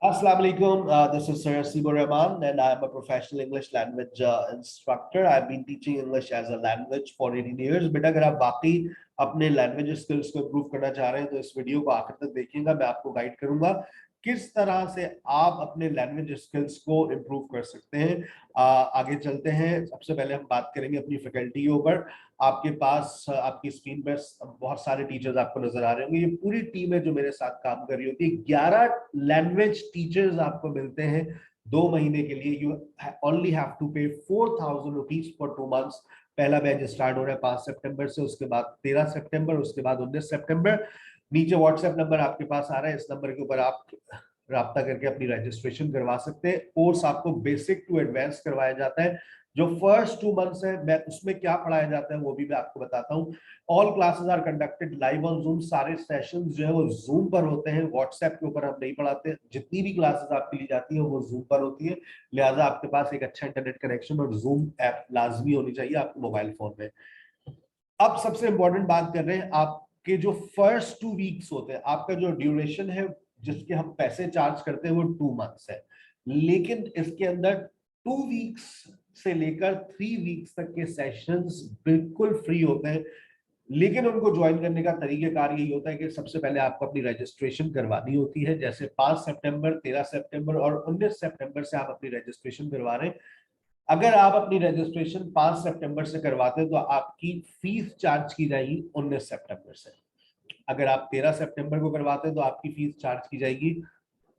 Assalamu alaikum. This is Sir Sibo Rahman, and I'm a professional English language instructor. I've been teaching English as a language for 18 years. बेटा अगर आप बाकी अपने language skills को improve करना चाह रहे हैं तो इस वीडियो को आखिर तक देखिएगा। मैं आपको गाइड करूंगा किस तरह से आप अपने लैंग्वेज स्किल्स को इम्प्रूव कर सकते हैं। आगे चलते हैं। सबसे पहले हम बात करेंगे अपनी फैकल्टी के ऊपर। आपके पास आपकी स्क्रीन पर बहुत सारे टीचर्स आपको नजर आ रहे होंगे। ये पूरी टीम है जो मेरे साथ काम कर रही होती है। 11 लैंग्वेज टीचर्स आपको मिलते हैं 2 महीने के लिए। यू ओनली हैव टू पे 4,000 रुपीज फॉर 2 मंथ्स। पहला बैच स्टार्ट हो रहा है 5 सितंबर से, उसके बाद 13 सितंबर, उसके बाद 19 सितंबर। नीचे व्हाट्सएप नंबर आपके पास आ रहा है, इस नंबर के ऊपर आप राब्ता करके अपनी रजिस्ट्रेशन करवा सकते हैं। कोर्स आपको बेसिक टू एडवांस करवाया जाता है। जो फर्स्ट 2 मंथ्स है मैं उसमें क्या पढ़ाया जाता है वो भी मैं आपको बताता हूँ। All classes are conducted live on Zoom. सारे सेशंस जो है वो जूम पर होते हैं, व्हाट्सएप के ऊपर हम नहीं पढ़ाते। जितनी भी क्लासेस आपके लिए जाती है वो जूम पर होती है, लिहाजा आपके पास एक अच्छा इंटरनेट कनेक्शन और जूम ऐप लाजमी होनी चाहिए आपके मोबाइल फोन में। अब सबसे इंपॉर्टेंट बात कर रहे हैं, आपके जो फर्स्ट 2 वीक्स होते हैं, आपका जो ड्यूरेशन है जिसके हम पैसे चार्ज करते हैं वो 2 मंथ्स है। लेकिन इसके अंदर 2 वीक्स से लेकर 3 वीक्स तक के सेशंस बिल्कुल फ्री होते हैं। लेकिन उनको ज्वाइन करने का तरीकेकार यही होता है कि सबसे पहले आपको अपनी रजिस्ट्रेशन करवानी होती है। जैसे 5 सितंबर, 13 सितंबर और 19 सितंबर से आप अपनी रजिस्ट्रेशन करवा रहे हैं। अगर आप अपनी रजिस्ट्रेशन 5 सितंबर से करवाते हैं तो आपकी फीस चार्ज की जाएगी 19 सितंबर से। अगर आप 13 सितंबर को करवाते हैं तो आपकी फीस चार्ज की जाएगी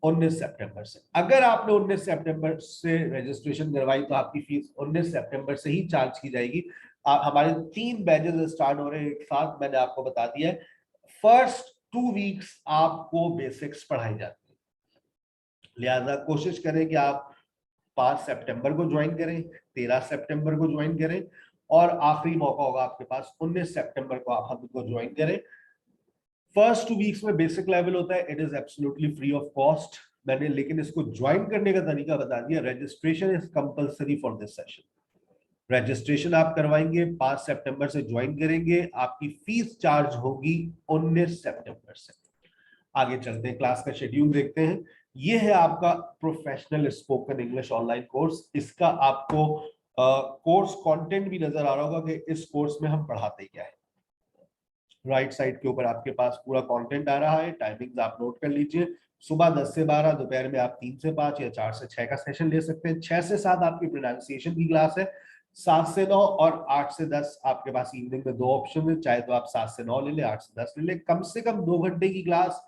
19 सितंबर से। अगर आपने 19 सितंबर से रजिस्ट्रेशन करवाई तो आपकी फीस 19 सितंबर से ही चार्ज की जाएगी। हमारे 3 बैचेस स्टार्ट हो रहे हैं एक साथ, मैंने आपको बता दिया है। फर्स्ट 2 वीक्स आपको बेसिक्स पढ़ाई जाती है, लिहाजा कोशिश करें कि आप 5 सितंबर को ज्वाइन करें, 13 सितंबर को ज्वाइन करें और आखिरी मौका होगा आपके पास 19 सितंबर को आप हमको ज्वाइन करें। फर्स्ट 2 वीक्स में बेसिक लेवल होता है, it is absolutely free of cost. मैंने लेकिन इसको ज्वाइन करने का तरीका बता दिया। Registration is compulsory for this session. Registration आप करवाएंगे, 5 सितंबर से ज्वाइन करेंगे, आपकी फीस चार्ज होगी 19 सितंबर से। आगे चलते हैं, क्लास का शेड्यूल देखते हैं। ये है आपका professional spoken English online course. इसका आपको कोर्स कंटेंट भी नजर आ रहा होगा कि इस कोर्स में हम पढ़ाते क्या है। राइट साइड के ऊपर आपके पास पूरा कंटेंट आ रहा है। टाइमिंग्स आप नोट कर लीजिए। सुबह 10 से 12, दोपहर में आप 3 से 5 या 4 से 6 का सेशन ले सकते हैं। 6 से 7 आपकी प्रोनाउंसिएशन की क्लास है। 7 से 9 और 8 से 10 आपके पास इवनिंग में 2 ऑप्शन है, चाहे तो आप 7 से 9 ले लें, 8 से 10 ले लें। कम से कम 2 घंटे की क्लास,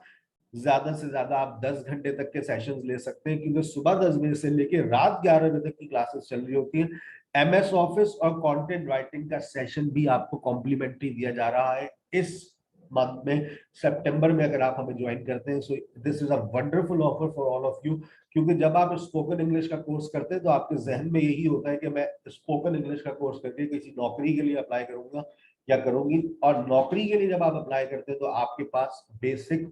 ज्यादा से ज्यादा आप 10 घंटे तक के सेशंस ले सकते हैं, क्योंकि सुबह 10 बजे से लेकर रात 11 बजे तक की क्लासेस चल रही होती हैं। एमएस ऑफिस और कंटेंट राइटिंग का सेशन भी आपको कॉम्प्लीमेंट्री दिया जा रहा है इस मंथ में। सितंबर में अगर आप हमें ज्वाइन करते हैं, so this is a wonderful offer for all of you. क्योंकि जब आप स्पोकन इंग्लिश का कोर्स करते हैं तो आपके जहन में यही होता है कि मैं स्पोकन इंग्लिश का कोर्स करके किसी नौकरी के लिए अप्लाई करूंगा या करूंगी। और नौकरी के लिए जब आप अप्लाई करते हैं तो आपके पास बेसिक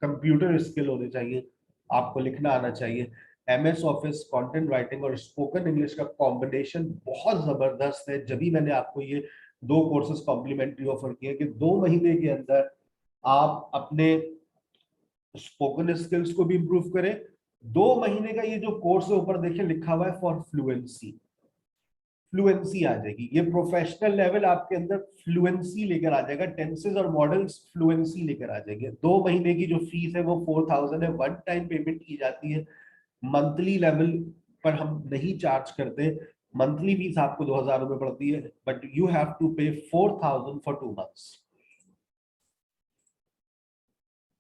कंप्यूटर स्किल होने चाहिए, आपको लिखना आना चाहिए। एमएस ऑफिस, कंटेंट राइटिंग और स्पोकन इंग्लिश का कॉम्बिनेशन बहुत जबरदस्त है। जब भी मैंने आपको ये 2 कोर्सेज कॉम्प्लीमेंट्री ऑफर किए कि 2 महीने के अंदर आप अपने स्पोकन स्किल्स को भी इंप्रूव करें। 2 महीने का ये जो कोर्स है ऊपर देखिए लिखा हुआ है फॉर फ्लुएंसी। फ्लुएंसी आ जाएगी, ये प्रोफेशनल लेवल आपके अंदर फ्लुएंसी लेकर आ जाएगा। टेंसेस और मॉडल्स फ्लुएंसी लेकर आ जाएंगे। 2 महीने की जो फीस है वो 4,000 है, वन टाइम पेमेंट की जाती है। मंथली लेवल पर हम नहीं चार्ज करते। मंथली फीस आपको 2,000 रुपए पड़ती है, बट यू हैव टू पे 4,000 फॉर 2 मंथ्स।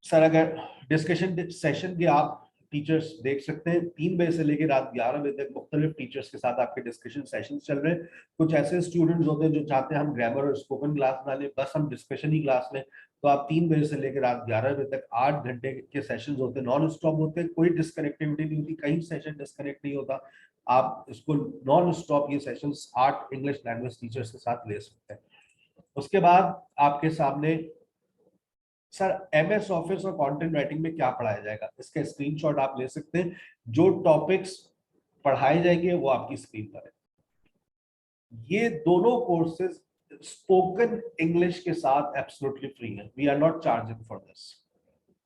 सर अगर डिस्कशन सेशन के आप टीचर्स देख सकते हैं, 3 बजे से लेकर रात 11 बजे तक मुख्तलिफ टीचर्स के साथ आपके डिस्कशन सेशन चल रहे हैं। कुछ ऐसे स्टूडेंट्स होते हैं जो चाहते हैं हम ग्रामर और स्पोकन क्लास ना लें, बस हम डिस्कशन ही क्लास लें, तो आप 3 बजे से लेकर रात 11 बजे तक 8 घंटे के सेशन होते हैं, नॉन स्टॉप होते हैं, कोई डिस्कनेक्टिविटी नहीं होती, कहीं सेशन डिस्कनेक्ट नहीं होता। आप इसको नॉन स्टॉप ये सेशन 8 इंग्लिश लैंग्वेज टीचर्स के साथ ले सकते हैं। उसके बाद आपके सामने सर एमएस ऑफिस और कंटेंट राइटिंग में क्या पढ़ाया जाएगा, इसका स्क्रीनशॉट आप ले सकते हैं। जो टॉपिक्स पढ़ाए जाएंगे वो आपकी स्क्रीन पर है। ये दोनों कोर्सेज स्पोकन इंग्लिश के साथ एब्सोल्युटली फ्री है। We are not charging for this.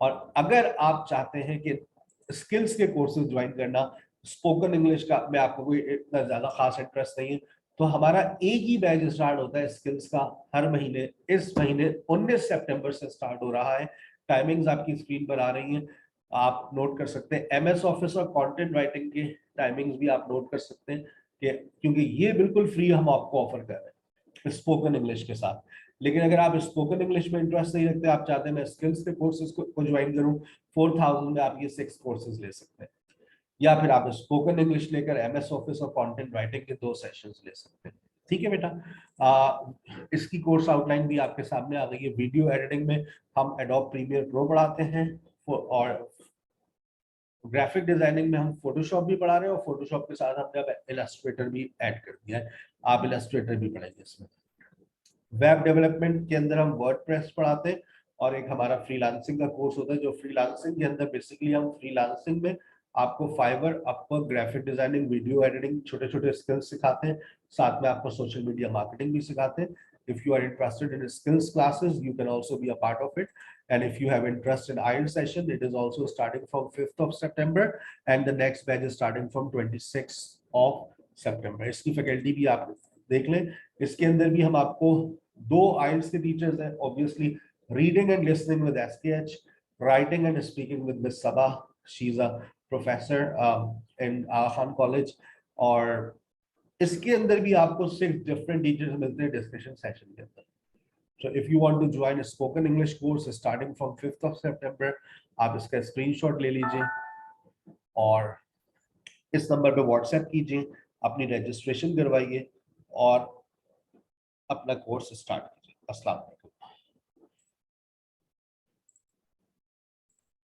और अगर आप चाहते हैं कि स्किल्स के कोर्सेज ज्वाइन करना, स्पोकन इंग्लिश का में आपको कोई इतना ज्यादा खास इंटरेस्ट नहीं है, तो हमारा एक ही बैच स्टार्ट होता है स्किल्स का हर महीने। इस महीने 19 सितंबर से स्टार्ट हो रहा है। टाइमिंग्स आपकी स्क्रीन पर आ रही हैं, आप नोट कर सकते हैं। एमएस ऑफिस और कंटेंट राइटिंग की टाइमिंग्स भी आप नोट कर सकते हैं कि क्योंकि ये बिल्कुल फ्री हम आपको ऑफर कर रहे हैं स्पोकन इंग्लिश के साथ। लेकिन अगर आप स्पोकन इंग्लिश में इंटरेस्ट नहीं रखते, आप चाहते हैं मैं स्किल्स के कोर्सेज को ज्वाइन करूं, 4000 में आप ये 6 कोर्सेज ले सकते हैं, या फिर आप स्पोकन इंग्लिश लेकर एमएस ऑफिस और कंटेंट राइटिंग के 2 सेशंस ले सकते हैं। ठीक है बेटा। इसकी कोर्स आउटलाइन भी आपके सामने आ गई है। वीडियो एडिटिंग में हम एडोब प्रीमियर प्रो पढ़ाते हैं, और ग्राफिक डिजाइनिंग में हम फोटोशॉप भी पढ़ा रहे हैं, और फोटोशॉप के साथ हमने अब इलस्ट्रेटर भी ऐड कर दिया है, आप इलस्ट्रेटर भी पढ़ेंगे इसमें। वेब डेवलपमेंट के अंदर हम वर्डप्रेस पढ़ाते हैं, और एक हमारा फ्रीलांसिंग का कोर्स होता है, जो फ्रीलांसिंग के अंदर बेसिकली हम फ्रीलांसिंग में आपको Fiverr, Upwork, graphic designing, video editing, छोटे छोटे स्किल्स सिखाते हैं, साथ में आपको सोशल मीडिया मार्केटिंग भी सिखाते हैं। If you are interested in skills classes, you can also be a part of it. And if you have interest in IELTS session, it is also starting from 5th of September, and the next batch is starting from 26th of September. इसकी faculty भी आप देख लें। इसके अंदर भी हम आपको 2 IELTS के टीचर्स हैं, obviously reading and listening with SKH, writing and speaking with Miss Sabah. She's a professor in Khan College. और इसके अंदर भी आपको 6 डिफरेंट टीचर्स मिलते हैं डिस्कशन सेशन के अंदर। So if you want to join a spoken English course starting from 5th of September, आप इसका स्क्रीनशॉट ले लीजिए और इस नंबर पे व्हाट्सएप कीजिए, अपनी रजिस्ट्रेशन करवाइए और अपना कोर्स स्टार्ट कीजिए। अस्सलाम वालेकुम।